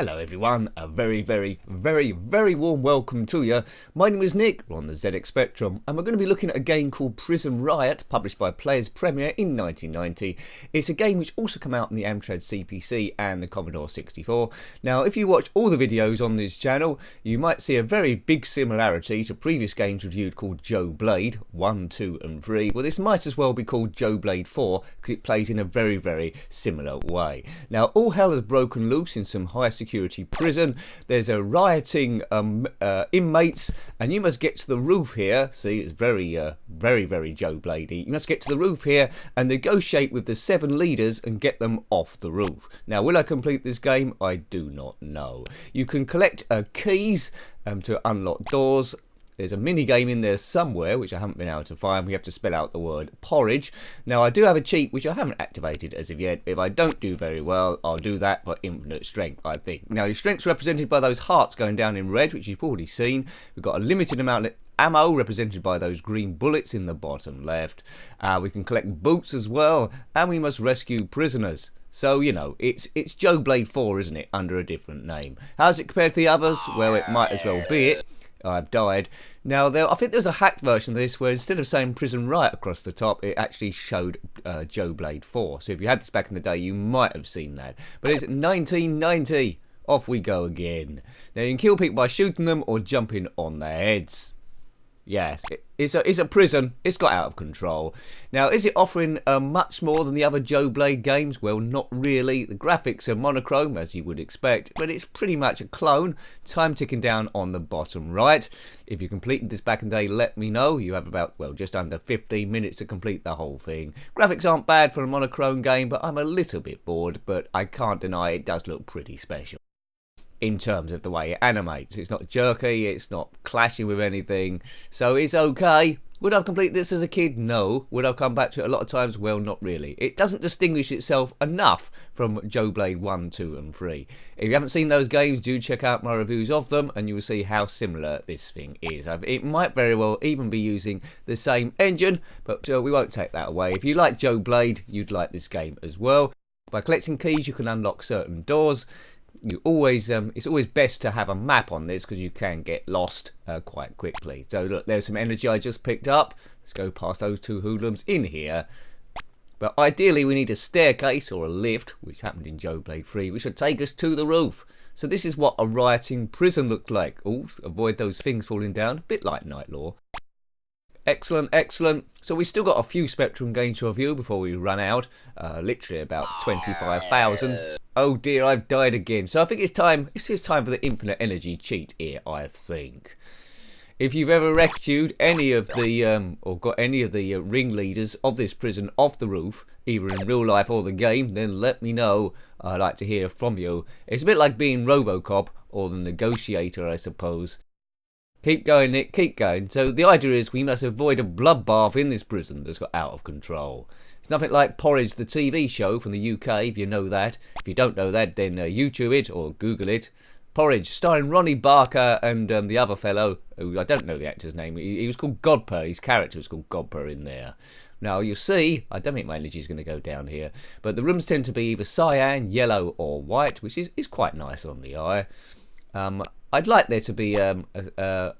Hello everyone, a very warm welcome to you. My name is Nick, we're on the ZX Spectrum, and we're going to be looking at a game called Prison Riot, published by Players Premier in 1990. It's a game which also came out on the Amstrad CPC and the Commodore 64. Now, if you watch all the videos on this channel, you might see a very big similarity to previous games reviewed called Joe Blade 1, 2 and 3. Well, this might as well be called Joe Blade 4 because it plays in a very similar way. Now, all hell has broken loose in some high security prison. There's a rioting inmates, and you must get to the roof here. See, it's very Joe Bladey. You must get to the roof here and negotiate with the 7 leaders and get them off the roof. Now, will I complete this game? I do not know. You can collect keys to unlock doors. There's a mini game in there somewhere which I haven't been able to find. We have to spell out the word porridge. Now, I do have a cheat which I haven't activated as of yet. If I don't do very well, I'll do that for infinite strength, I think. Now, your strength's represented by those hearts going down in red, which you've already seen. We've got a limited amount of ammo represented by those green bullets in the bottom left. We can collect boots as well, and we must rescue prisoners. So, you know, it's Joe Blade 4, isn't it, under a different name. How's it compared to the others? Well, it might as well be it. I've died. Now, I think there was a hacked version of this where instead of saying Prison Riot across the top, it actually showed Joe Blade 4. So if you had this back in the day, you might have seen that. But it's 1990. Off we go again. Now, you can kill people by shooting them or jumping on their heads. Yes, it's a prison. It's got out of control. Now, is it offering much more than the other Joe Blade games? Well, not really. The graphics are monochrome, as you would expect, but it's pretty much a clone. Time ticking down on the bottom right. If you completed this back in the day, let me know. You have about, well, just under 15 minutes to complete the whole thing. Graphics aren't bad for a monochrome game, but I'm a little bit bored, but I can't deny it does look pretty special in terms of the way it animates. It's not jerky, it's not clashing with anything, so it's okay. Would I complete this as a kid? No. Would I come back to it a lot of times? Well, not really. It doesn't distinguish itself enough from Joe Blade 1, 2 and 3. If you haven't seen those games, do check out my reviews of them and you will see how similar this thing is. It might very well even be using the same engine, but we won't take that away. If you like Joe Blade, you'd like this game as well. By collecting keys, you can unlock certain doors. It's always best to have a map on this because you can get lost quite quickly. So look, there's some energy I just picked up. Let's go past those 2 hoodlums in here. But ideally we need a staircase or a lift, which happened in Joe Blade 3, which should take us to the roof. So this is what a rioting prison looked like. Oh, avoid those things falling down, a bit like Night Law. Excellent. So we still got a few Spectrum games to review before we run out. Literally about 25,000. Oh dear, I've died again. So I think it's time for the infinite energy cheat here, I think. If you've ever rescued any of the, or got any of the ringleaders of this prison off the roof, either in real life or the game, then let me know. I'd like to hear from you. It's a bit like being Robocop or the negotiator, I suppose. Keep going, Nick, keep going. So the idea is we must avoid a bloodbath in this prison that's got out of control. It's nothing like Porridge, the TV show from the UK, if you know that. If you don't know that, then YouTube it or Google it. Porridge, starring Ronnie Barker and the other fellow, who I don't know the actor's name. He was called Godper. His character was called Godper in there. Now, you'll see, I don't think my energy is going to go down here, but the rooms tend to be either cyan, yellow or white, which is quite nice on the eye. I'd like there to be a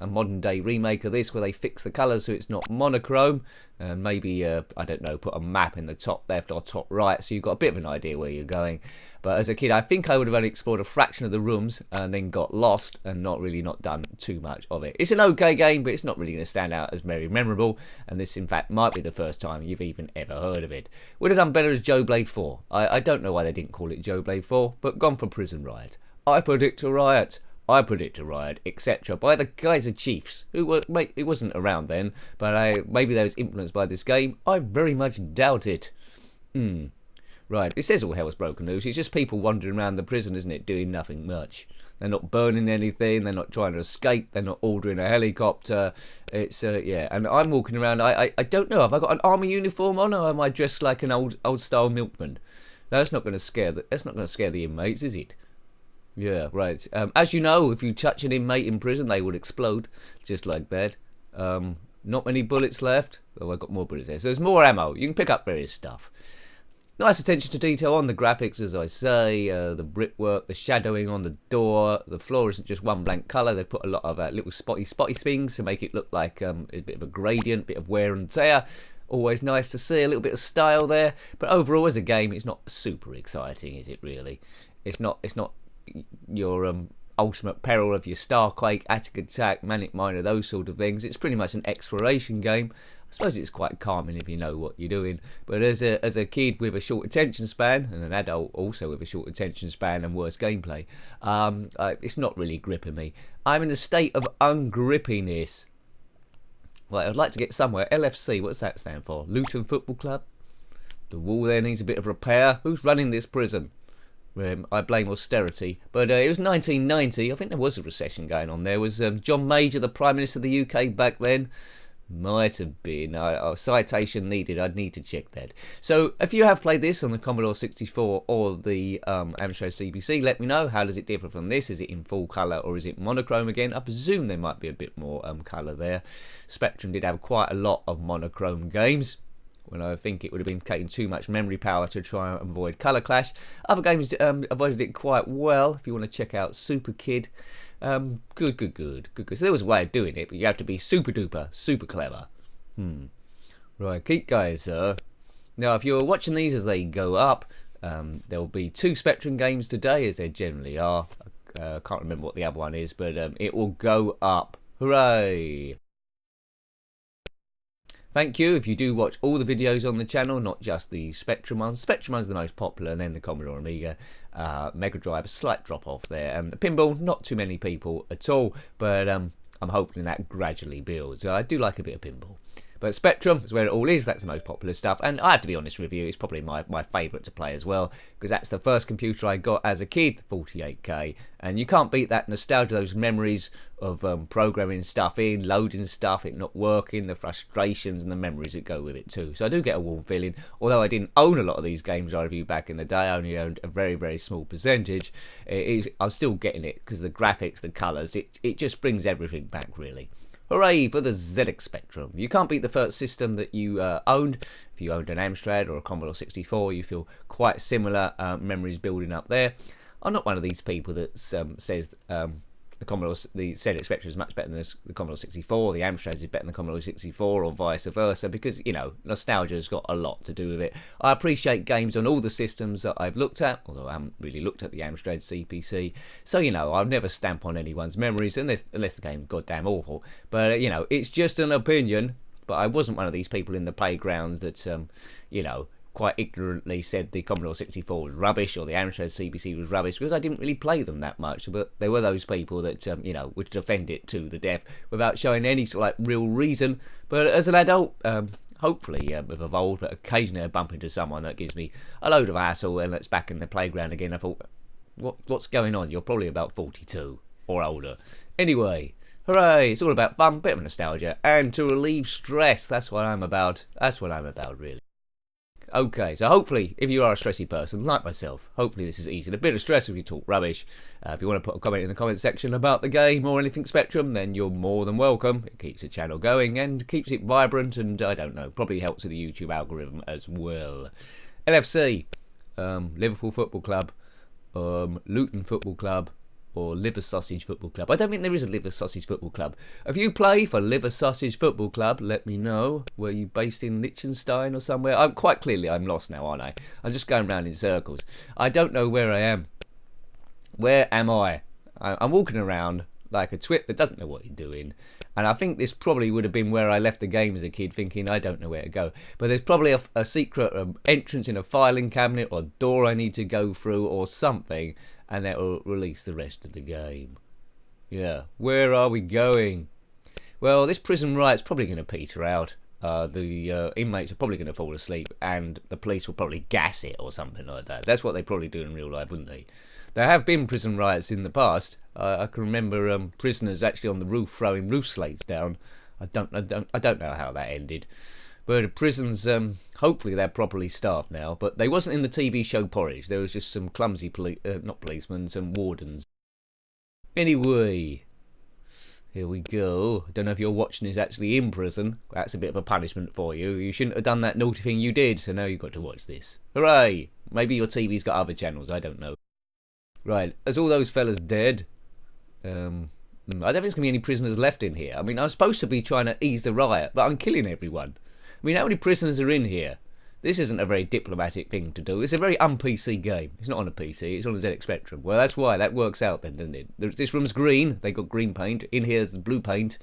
modern day remake of this where they fix the colours so it's not monochrome, and maybe, I don't know, put a map in the top left or top right so you've got a bit of an idea where you're going. But as a kid, I think I would have only explored a fraction of the rooms and then got lost and not done too much of it. It's an okay game, but it's not really going to stand out as very memorable, and this in fact might be the first time you've even ever heard of it. Would have done better as Joe Blade 4. I don't know why they didn't call it Joe Blade 4, but gone for Prison Riot. I predict a riot. I predict a riot, etc. by the Geyser Chiefs, it wasn't around then, but maybe they was influenced by this game. I very much doubt it. Right, it says all hell's broken loose. It's just people wandering around the prison, isn't it, doing nothing much. They're not burning anything, they're not trying to escape, they're not ordering a helicopter. It's, yeah, and I'm walking around, I don't know, have I got an army uniform on, or am I dressed like an old-style milkman? No, that's not going to scare the inmates, is it? Yeah, right. As you know, if you touch an inmate in prison, they would explode, just like that. Not many bullets left. Oh, I've got more bullets there. So there's more ammo. You can pick up various stuff. Nice attention to detail on the graphics, as I say, the brickwork, the shadowing on the door. The floor isn't just one blank colour. They've put a lot of little spotty things to make it look like a bit of a gradient, bit of wear and tear. Always nice to see a little bit of style there. But overall, as a game, it's not super exciting, is it really? It's not your ultimate peril of your Starquake, Attic Attack, Manic Miner, those sort of things. It's pretty much an exploration game. I suppose it's quite calming if you know what you're doing. But as a kid with a short attention span, and an adult also with a short attention span and worse gameplay, it's not really gripping me. I'm in a state of ungrippiness. Well, I'd like to get somewhere. LFC, what's that stand for? Luton Football Club? The wall there needs a bit of repair. Who's running this prison? I blame austerity. But it was 1990. I think there was a recession going on there. Was John Major the Prime Minister of the UK back then? Might have been. Citation needed. I'd need to check that. So if you have played this on the Commodore 64 or the Amstrad CPC, let me know. How does it differ from this? Is it in full colour or is it monochrome again? I presume there might be a bit more colour there. Spectrum did have quite a lot of monochrome games, when I think it would have been taking too much memory power to try and avoid colour clash. Other games avoided it quite well. If you want to check out Super Kid, good. So there was a way of doing it, but you have to be super duper, super clever. Right, keep going, sir. Now, if you're watching these as they go up, there'll be 2 Spectrum games today, as there generally are. I can't remember what the other one is, but it will go up. Hooray! Thank you if you do watch all the videos on the channel, not just the Spectrum ones. Spectrum one's the most popular, and then the Commodore Amiga. Mega Drive, a slight drop off there. And the pinball, not too many people at all, but I'm hoping that gradually builds. I do like a bit of pinball. But Spectrum is where it all is. That's the most popular stuff. And I have to be honest with you, it's probably my favourite to play as well, because that's the first computer I got as a kid, 48K. And you can't beat that nostalgia, those memories of programming stuff in, loading stuff, it not working, the frustrations and the memories that go with it too. So I do get a warm feeling. Although I didn't own a lot of these games I reviewed back in the day, I only owned a very, very small percentage. I'm still getting it because the graphics, the colours, it just brings everything back really. Hooray for the zxspectrum. You can't beat the first system that you owned. If you owned an Amstrad or a Commodore 64, you feel quite similar memories building up there. I'm not one of these people that says the zxspectrum is much better than the Commodore 64, the Amstrad is better than the Commodore 64, or vice versa, because, you know, nostalgia's got a lot to do with it. I appreciate games on all the systems that I've looked at, although I haven't really looked at the Amstrad CPC, so, you know, I'll never stamp on anyone's memories unless the game's goddamn awful. But, you know, it's just an opinion, but I wasn't one of these people in the playgrounds that, you know, quite ignorantly said the Commodore 64 was rubbish or the Amstrad CPC was rubbish, because I didn't really play them that much. But there were those people that you know, would defend it to the death without showing any sort of like real reason. But as an adult, hopefully I've evolved, but occasionally I bump into someone that gives me a load of hassle and it's back in the playground again. I thought, what's going on? You're probably about 42 or older. Anyway, hooray, it's all about fun, bit of nostalgia, and to relieve stress. That's what I'm about. That's what I'm about, really. Okay, so hopefully, if you are a stressy person like myself, hopefully this is easy. A bit of stress if you talk rubbish. If you want to put a comment in the comment section about the game or anything Spectrum, then you're more than welcome. It keeps the channel going and keeps it vibrant, and I don't know, probably helps with the YouTube algorithm as well. LFC, Liverpool Football Club, Luton Football Club, or Liver Sausage Football Club. I don't think there is a Liver Sausage Football Club. If you play for Liver Sausage Football Club, let me know. Were you based in Liechtenstein or somewhere? I'm lost now, aren't I? I'm just going round in circles. I don't know where I am. Where am I? I'm walking around like a twit that doesn't know what he's doing. And I think this probably would have been where I left the game as a kid, thinking I don't know where to go. But there's probably a secret entrance in a filing cabinet or door I need to go through or something, and that will release the rest of the game. Yeah, where are we going? Well, this prison riot's probably going to peter out. The inmates are probably going to fall asleep, and the police will probably gas it or something like that. That's what they probably do in real life, wouldn't they? There have been prison riots in the past. I can remember prisoners actually on the roof throwing roof slates down. I don't know how that ended. But prisons, hopefully they're properly staffed now. But they wasn't in the TV show Porridge. There was just some clumsy, not policemen, some wardens. Anyway, Here we go. I don't know if you're watching this actually in prison. That's a bit of a punishment for you. You shouldn't have done that naughty thing you did, so now you've got to watch this. Hooray! Maybe your TV's got other channels, I don't know. Right, as all those fellas dead, I don't think there's going to be any prisoners left in here. I mean, I'm supposed to be trying to ease the riot, but I'm killing everyone. I mean, how many prisoners are in here? This isn't a very diplomatic thing to do. It's a very un-PC game. It's not on a PC, it's on a ZX Spectrum. Well, that's why. That works out then, doesn't it? This room's green. They got green paint. In here's the blue paint.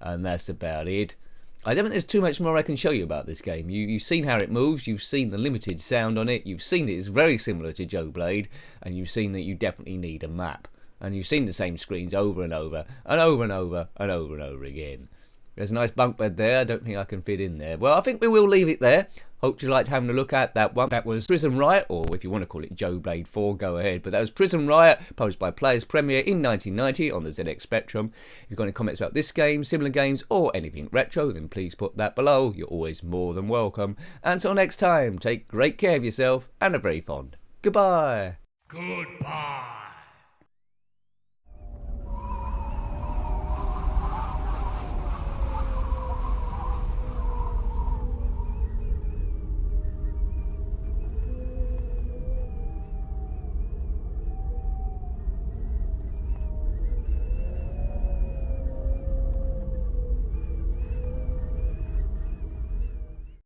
And that's about it. I don't think there's too much more I can show you about this game. You've seen how it moves. You've seen the limited sound on it. You've seen it's very similar to Joe Blade. And you've seen that you definitely need a map. And you've seen the same screens over and over and over and over and over and over again. There's a nice bunk bed there. I don't think I can fit in there. Well, I think we will leave it there. Hope you liked having a look at that one. That was Prison Riot, or if you want to call it Joe Blade 4, go ahead. But that was Prison Riot, published by Players Premier in 1990 on the ZX Spectrum. If you've got any comments about this game, similar games, or anything retro, then please put that below. You're always more than welcome. Until next time, take great care of yourself, and a very fond goodbye. Goodbye.